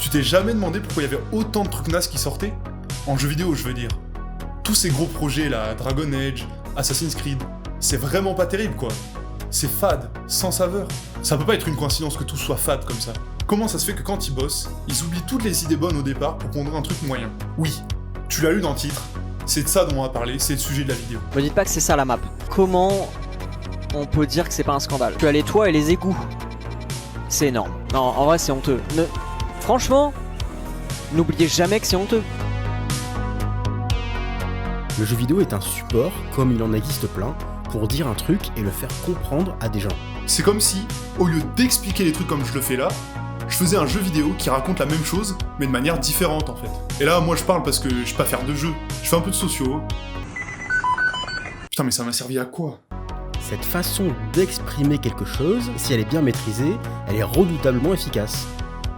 Tu t'es jamais demandé pourquoi il y avait autant de trucs nazes qui sortaient? En jeu vidéo, je veux dire. Tous ces gros projets là, Dragon Age, Assassin's Creed, c'est vraiment pas terrible quoi. C'est fade, sans saveur. Ça peut pas être une coïncidence que tout soit fade comme ça. Comment ça se fait que quand ils bossent, ils oublient toutes les idées bonnes au départ pour pondre un truc moyen? Oui, tu l'as lu dans le titre, c'est de ça dont on va parler, c'est le sujet de la vidéo. Me dites pas que c'est ça la map. Comment on peut dire que c'est pas un scandale? Tu as les toits et les égouts. C'est énorme. Non, en vrai c'est honteux. Franchement, n'oubliez jamais que c'est honteux. Le jeu vidéo est un support, comme il en existe plein, pour dire un truc et le faire comprendre à des gens. C'est comme si, au lieu d'expliquer les trucs comme je le fais là, je faisais un jeu vidéo qui raconte la même chose, mais de manière différente en fait. Et là, moi je parle parce que je sais pas faire de jeu, je fais un peu de sociaux. Putain, mais ça m'a servi à quoi? Cette façon d'exprimer quelque chose, si elle est bien maîtrisée, elle est redoutablement efficace.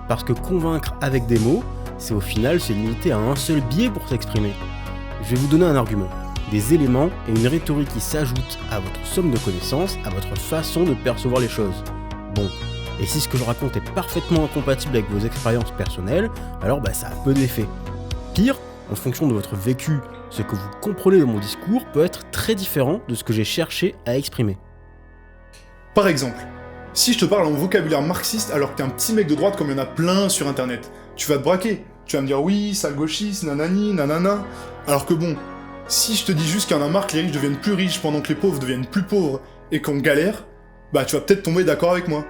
Parce que convaincre avec des mots, c'est au final se limiter à un seul biais pour s'exprimer. Je vais vous donner un argument, des éléments et une rhétorique qui s'ajoutent à votre somme de connaissances, à votre façon de percevoir les choses. Bon, et si ce que je raconte est parfaitement incompatible avec vos expériences personnelles, alors ça a peu d'effet. Pire, en fonction de votre vécu, ce que vous comprenez de mon discours peut être très différent de ce que j'ai cherché à exprimer. Par exemple, si je te parle en vocabulaire marxiste alors que t'es un petit mec de droite comme il y en a plein sur internet, tu vas te braquer. Tu vas me dire oui, sale gauchiste, nanani, nanana. Alors que bon, si je te dis juste qu'il y en a marre que les riches deviennent plus riches pendant que les pauvres deviennent plus pauvres et qu'on galère, tu vas peut-être tomber d'accord avec moi.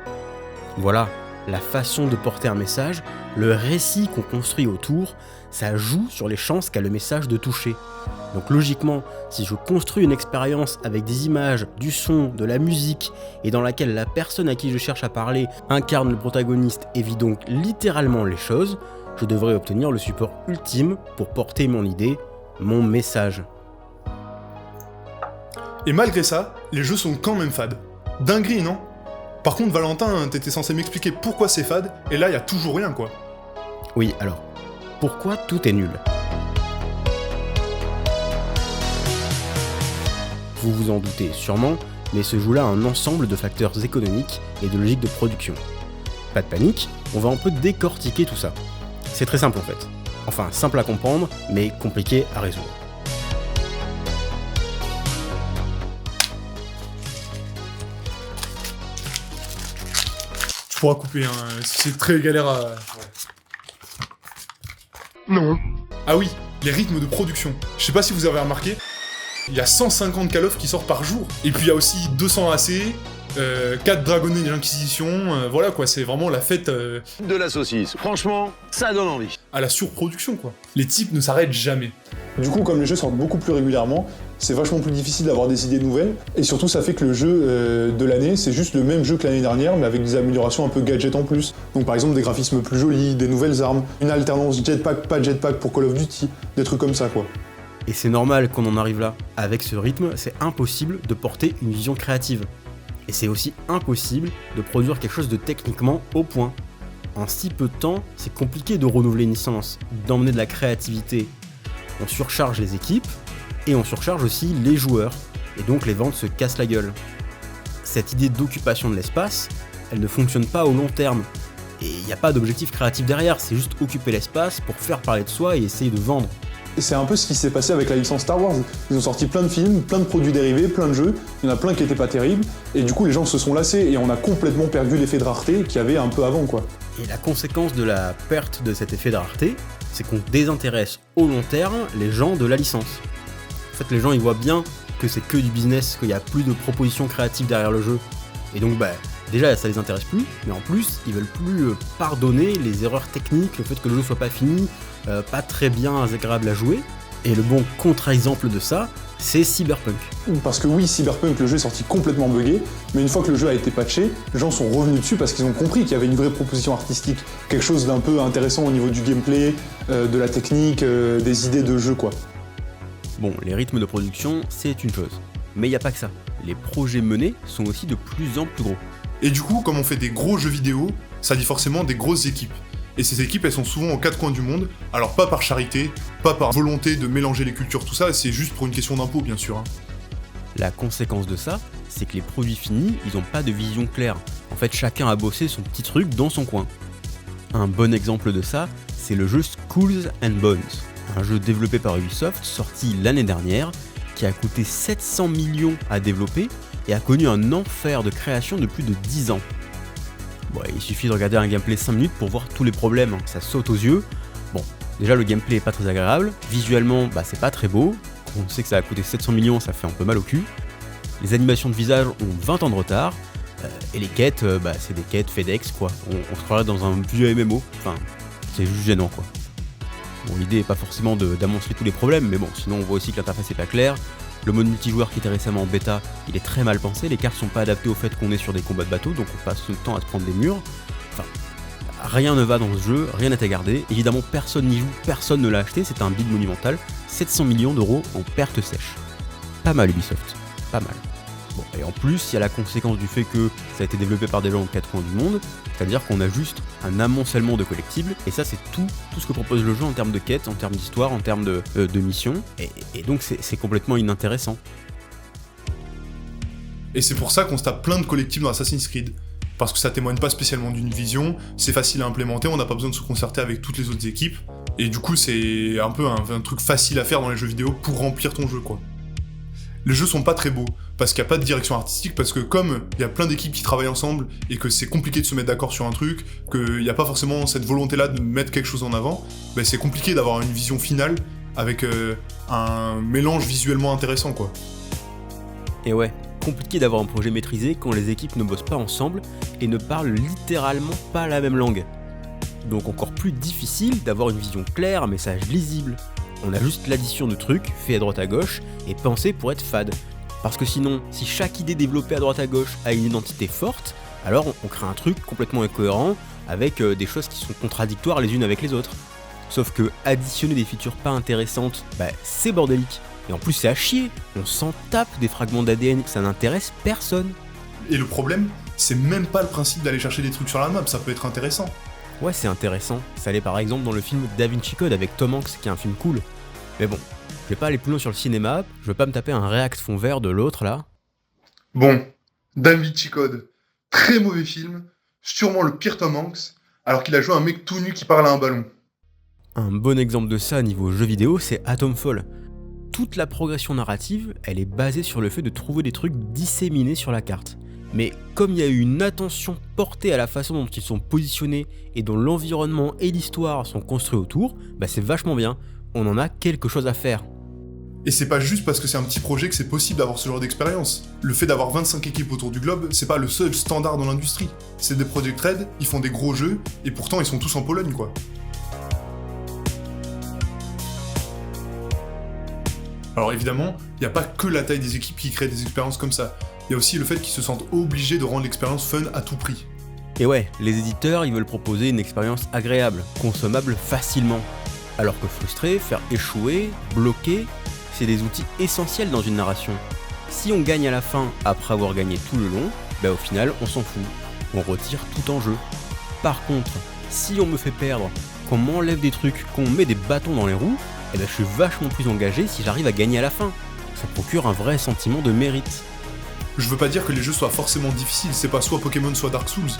Voilà, la façon de porter un message, le récit qu'on construit autour, ça joue sur les chances qu'a le message de toucher. Donc logiquement, si je construis une expérience avec des images, du son, de la musique, et dans laquelle la personne à qui je cherche à parler incarne le protagoniste et vit donc littéralement les choses, je devrais obtenir le support ultime pour porter mon idée, mon message. Et malgré ça, les jeux sont quand même fades. Dinguerie, non? Par contre, Valentin, t'étais censé m'expliquer pourquoi c'est fade, et là, y a toujours rien, quoi. Oui, alors, pourquoi tout est nul? Vous vous en doutez sûrement, mais ce jeu-là a un ensemble de facteurs économiques et de logique de production. Pas de panique, on va un peu décortiquer tout ça. C'est très simple en fait. Enfin, simple à comprendre, mais compliqué à résoudre. Tu pourras couper, c'est très galère à... Non. Ah oui, les rythmes de production. Je sais pas si vous avez remarqué, il y a 150 Call of qui sortent par jour. Et puis il y a aussi 200 AC, 4 Dragon Age Inquisition, voilà quoi, c'est vraiment la fête... De la saucisse, franchement, ça donne envie. À la surproduction quoi. Les types ne s'arrêtent jamais. Du coup, comme les jeux sortent beaucoup plus régulièrement, c'est vachement plus difficile d'avoir des idées nouvelles, et surtout ça fait que le jeu de l'année, c'est juste le même jeu que l'année dernière, mais avec des améliorations un peu gadget en plus. Donc par exemple des graphismes plus jolis, des nouvelles armes, une alternance jetpack, pas jetpack pour Call of Duty, des trucs comme ça quoi. Et c'est normal qu'on en arrive là. Avec ce rythme, c'est impossible de porter une vision créative. Et c'est aussi impossible de produire quelque chose de techniquement au point. En si peu de temps, c'est compliqué de renouveler une licence, d'emmener de la créativité. On surcharge les équipes, et on surcharge aussi les joueurs, et donc les ventes se cassent la gueule. Cette idée d'occupation de l'espace, elle ne fonctionne pas au long terme. Et il n'y a pas d'objectif créatif derrière, c'est juste occuper l'espace pour faire parler de soi et essayer de vendre. Et c'est un peu ce qui s'est passé avec la licence Star Wars. Ils ont sorti plein de films, plein de produits dérivés, plein de jeux, il y en a plein qui étaient pas terribles, et du coup les gens se sont lassés, et on a complètement perdu l'effet de rareté qu'il y avait un peu avant quoi. Et la conséquence de la perte de cet effet de rareté, c'est qu'on désintéresse au long terme les gens de la licence. En fait les gens ils voient bien que c'est que du business, qu'il n'y a plus de propositions créatives derrière le jeu. Et donc déjà ça les intéresse plus, mais en plus ils veulent plus pardonner les erreurs techniques, le fait que le jeu soit pas fini, pas très bien agréable à jouer. Et le bon contre-exemple de ça, c'est Cyberpunk. Parce que oui, Cyberpunk, le jeu est sorti complètement buggé, mais une fois que le jeu a été patché, les gens sont revenus dessus parce qu'ils ont compris qu'il y avait une vraie proposition artistique, quelque chose d'un peu intéressant au niveau du gameplay, de la technique, des idées de jeu quoi. Bon, les rythmes de production, c'est une chose. Mais il n'y a pas que ça. Les projets menés sont aussi de plus en plus gros. Et du coup, comme on fait des gros jeux vidéo, ça dit forcément des grosses équipes. Et ces équipes, elles sont souvent aux quatre coins du monde, alors pas par charité, pas par volonté de mélanger les cultures, tout ça, c'est juste pour une question d'impôt, bien sûr. La conséquence de ça, c'est que les produits finis, ils n'ont pas de vision claire. En fait, chacun a bossé son petit truc dans son coin. Un bon exemple de ça, c'est le jeu Skulls and Bones, un jeu développé par Ubisoft, sorti l'année dernière, qui a coûté 700 millions à développer et a connu un enfer de création de plus de 10 ans. Bon, il suffit de regarder un gameplay 5 minutes pour voir tous les problèmes, ça saute aux yeux. Bon, déjà le gameplay est pas très agréable, visuellement c'est pas très beau, on sait que ça a coûté 700 millions, ça fait un peu mal au cul. Les animations de visage ont 20 ans de retard, et les quêtes, c'est des quêtes FedEx quoi, on se croirait dans un vieux MMO, enfin, c'est juste gênant quoi. Bon, l'idée est pas forcément d'annoncer tous les problèmes, mais bon, sinon on voit aussi que l'interface est pas claire. Le mode multijoueur qui était récemment en bêta, il est très mal pensé, les cartes sont pas adaptées au fait qu'on est sur des combats de bateaux, donc on passe le temps à se prendre des murs. Enfin, rien ne va dans ce jeu, rien n'est à garder, évidemment personne n'y joue, personne ne l'a acheté, c'est un bid monumental, 700 millions d'euros en perte sèche. Pas mal Ubisoft, pas mal. Bon, et en plus, il y a la conséquence du fait que ça a été développé par des gens aux quatre coins du monde, c'est-à-dire qu'on a juste un amoncellement de collectibles, et ça c'est tout ce que propose le jeu en termes de quêtes, en termes d'histoire, en termes de missions, et donc c'est complètement inintéressant. Et c'est pour ça qu'on se tape plein de collectibles dans Assassin's Creed. Parce que ça témoigne pas spécialement d'une vision, c'est facile à implémenter, on n'a pas besoin de se concerter avec toutes les autres équipes, et du coup c'est un peu un truc facile à faire dans les jeux vidéo pour remplir ton jeu quoi. Les jeux sont pas très beaux, parce qu'il n'y a pas de direction artistique, parce que comme il y a plein d'équipes qui travaillent ensemble, et que c'est compliqué de se mettre d'accord sur un truc, qu'il n'y a pas forcément cette volonté-là de mettre quelque chose en avant, c'est compliqué d'avoir une vision finale avec un mélange visuellement intéressant quoi. Et ouais, compliqué d'avoir un projet maîtrisé quand les équipes ne bossent pas ensemble et ne parlent littéralement pas la même langue. Donc encore plus difficile d'avoir une vision claire, un message lisible. On a juste l'addition de trucs, faits à droite à gauche, et pensés pour être fade. Parce que sinon, si chaque idée développée à droite à gauche a une identité forte, alors on crée un truc complètement incohérent, avec des choses qui sont contradictoires les unes avec les autres. Sauf que additionner des features pas intéressantes, c'est bordélique. Et en plus c'est à chier, on s'en tape des fragments d'ADN, ça n'intéresse personne. Et le problème, c'est même pas le principe d'aller chercher des trucs sur la map, ça peut être intéressant. Ouais, c'est intéressant. Ça allait par exemple dans le film Da Vinci Code avec Tom Hanks, qui est un film cool. Mais bon, je vais pas aller plus loin sur le cinéma, je veux pas me taper un React fond vert de l'autre là. Bon, Da Vinci Code, très mauvais film, sûrement le pire Tom Hanks, alors qu'il a joué un mec tout nu qui parle à un ballon. Un bon exemple de ça niveau jeu vidéo, c'est Atomfall. Toute la progression narrative, elle est basée sur le fait de trouver des trucs disséminés sur la carte. Mais comme il y a eu une attention portée à la façon dont ils sont positionnés et dont l'environnement et l'histoire sont construits autour, c'est vachement bien, on en a quelque chose à faire. Et c'est pas juste parce que c'est un petit projet que c'est possible d'avoir ce genre d'expérience. Le fait d'avoir 25 équipes autour du globe, c'est pas le seul standard dans l'industrie. C'est des Project Red, ils font des gros jeux, et pourtant ils sont tous en Pologne quoi. Alors évidemment, il n'y a pas que la taille des équipes qui crée des expériences comme ça. Il y a aussi le fait qu'ils se sentent obligés de rendre l'expérience fun à tout prix. Et ouais, les éditeurs, ils veulent proposer une expérience agréable, consommable facilement. Alors que frustrer, faire échouer, bloquer, c'est des outils essentiels dans une narration. Si on gagne à la fin après avoir gagné tout le long, au final on s'en fout. On retire tout en jeu. Par contre, si on me fait perdre, qu'on m'enlève des trucs, qu'on met des bâtons dans les roues, je suis vachement plus engagé si j'arrive à gagner à la fin. Ça procure un vrai sentiment de mérite. Je veux pas dire que les jeux soient forcément difficiles, c'est pas soit Pokémon soit Dark Souls.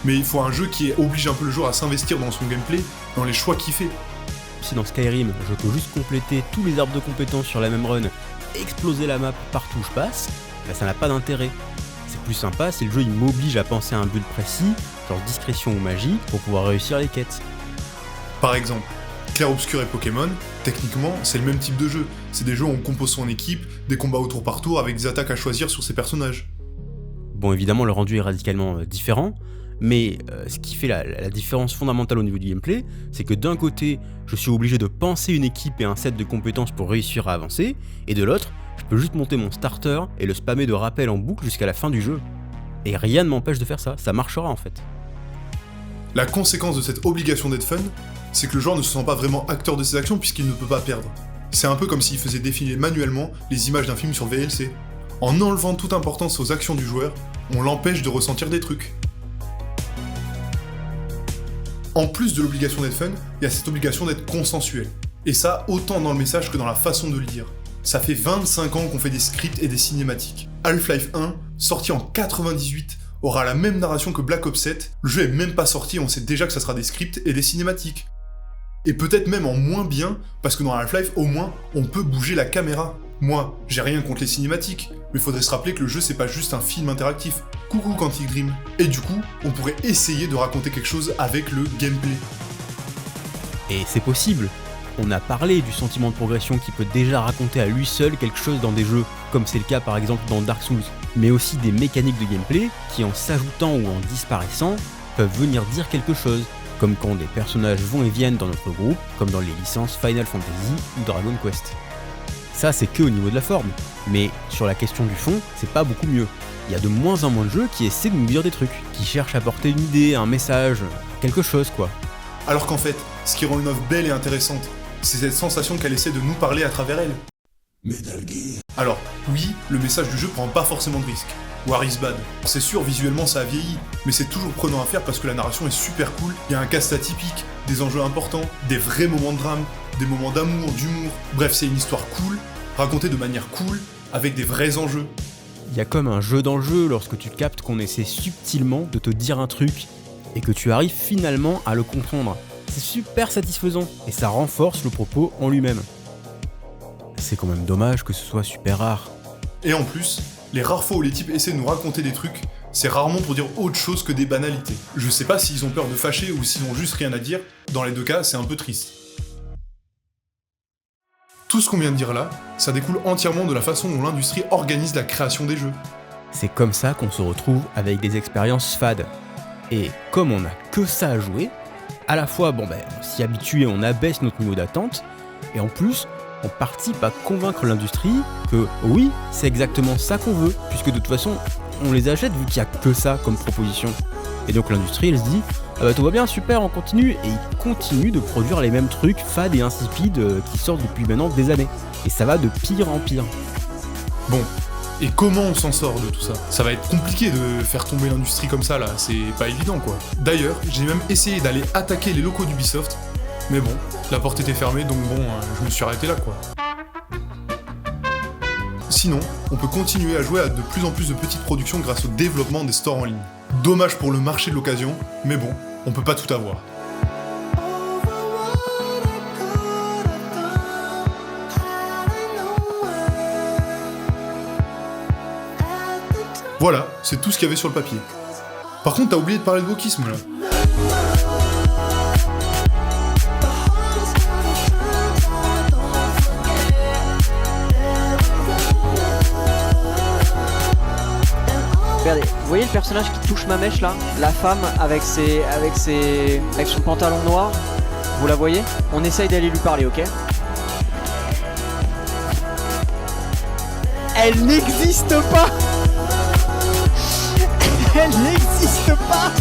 Mais il faut un jeu qui oblige un peu le joueur à s'investir dans son gameplay, dans les choix qu'il fait. Si dans Skyrim, je peux juste compléter tous les arbres de compétences sur la même run, exploser la map partout où je passe, ça n'a pas d'intérêt. C'est plus sympa si le jeu il m'oblige à penser à un build précis, genre discrétion ou magie, pour pouvoir réussir les quêtes. Par exemple, Clair Obscur et Pokémon, techniquement, c'est le même type de jeu. C'est des jeux où on compose son équipe, des combats au tour par tour avec des attaques à choisir sur ses personnages. Bon, évidemment, le rendu est radicalement différent, mais ce qui fait la différence fondamentale au niveau du gameplay, c'est que d'un côté, je suis obligé de penser une équipe et un set de compétences pour réussir à avancer, et de l'autre, je peux juste monter mon starter et le spammer de rappels en boucle jusqu'à la fin du jeu. Et rien ne m'empêche de faire ça, ça marchera en fait. La conséquence de cette obligation d'être fun, c'est que le joueur ne se sent pas vraiment acteur de ses actions puisqu'il ne peut pas perdre. C'est un peu comme s'il faisait défiler manuellement les images d'un film sur VLC. En enlevant toute importance aux actions du joueur, on l'empêche de ressentir des trucs. En plus de l'obligation d'être fun, il y a cette obligation d'être consensuel. Et ça, autant dans le message que dans la façon de le dire. Ça fait 25 ans qu'on fait des scripts et des cinématiques. Half-Life 1, sorti en 98, aura la même narration que Black Ops 7, le jeu est même pas sorti et on sait déjà que ça sera des scripts et des cinématiques. Et peut-être même en moins bien, parce que dans Half-Life, au moins, on peut bouger la caméra. Moi, j'ai rien contre les cinématiques, mais faudrait se rappeler que le jeu c'est pas juste un film interactif. Coucou Quantic Dream. Et du coup, on pourrait essayer de raconter quelque chose avec le gameplay. Et c'est possible. On a parlé du sentiment de progression qui peut déjà raconter à lui seul quelque chose dans des jeux, comme c'est le cas par exemple dans Dark Souls, mais aussi des mécaniques de gameplay qui en s'ajoutant ou en disparaissant, peuvent venir dire quelque chose, comme quand des personnages vont et viennent dans notre groupe, comme dans les licences Final Fantasy ou Dragon Quest. Ça c'est que au niveau de la forme, mais sur la question du fond, c'est pas beaucoup mieux. Il y a de moins en moins de jeux qui essaient de nous dire des trucs, qui cherchent à apporter une idée, un message, quelque chose quoi. Alors qu'en fait, ce qui rend une œuvre belle et intéressante, c'est cette sensation qu'elle essaie de nous parler à travers elle. Metal Gear. Alors, oui, le message du jeu prend pas forcément de risque. War is bad. C'est sûr, visuellement ça a vieilli, mais c'est toujours prenant à faire parce que la narration est super cool, il y a un cast atypique, des enjeux importants, des vrais moments de drame, des moments d'amour, d'humour, bref c'est une histoire cool, racontée de manière cool, avec des vrais enjeux. Il y a comme un jeu dans le jeu lorsque tu captes qu'on essaie subtilement de te dire un truc et que tu arrives finalement à le comprendre. C'est super satisfaisant et ça renforce le propos en lui-même. C'est quand même dommage que ce soit super rare. Et en plus, les rares fois où les types essaient de nous raconter des trucs, c'est rarement pour dire autre chose que des banalités. Je sais pas s'ils ont peur de fâcher ou s'ils ont juste rien à dire, dans les deux cas c'est un peu triste. Tout ce qu'on vient de dire là, ça découle entièrement de la façon dont l'industrie organise la création des jeux. C'est comme ça qu'on se retrouve avec des expériences fades. Et comme on n'a que ça à jouer, à la fois on s'y habitue et on abaisse notre niveau d'attente, et en plus on participe à convaincre l'industrie que oui, c'est exactement ça qu'on veut, puisque de toute façon on les achète vu qu'il n'y a que ça comme proposition. Et donc l'industrie elle se dit tout va bien, super, on continue, et ils continuent de produire les mêmes trucs fades et insipides qui sortent depuis maintenant des années. Et ça va de pire en pire. Bon, et comment on s'en sort de tout ça? Ça va être compliqué de faire tomber l'industrie comme ça là, c'est pas évident quoi. D'ailleurs, j'ai même essayé d'aller attaquer les locaux d'Ubisoft, mais bon, la porte était fermée donc bon, je me suis arrêté là quoi. Sinon, on peut continuer à jouer à de plus en plus de petites productions grâce au développement des stores en ligne. Dommage pour le marché de l'occasion, mais bon, on peut pas tout avoir. Voilà, c'est tout ce qu'il y avait sur le papier. Par contre, t'as oublié de parler de wokisme là. Regardez, vous voyez le personnage qui touche ma mèche là? La femme avec son pantalon noir. Vous la voyez? On essaye d'aller lui parler, ok? Elle n'existe pas! Elle n'existe pas!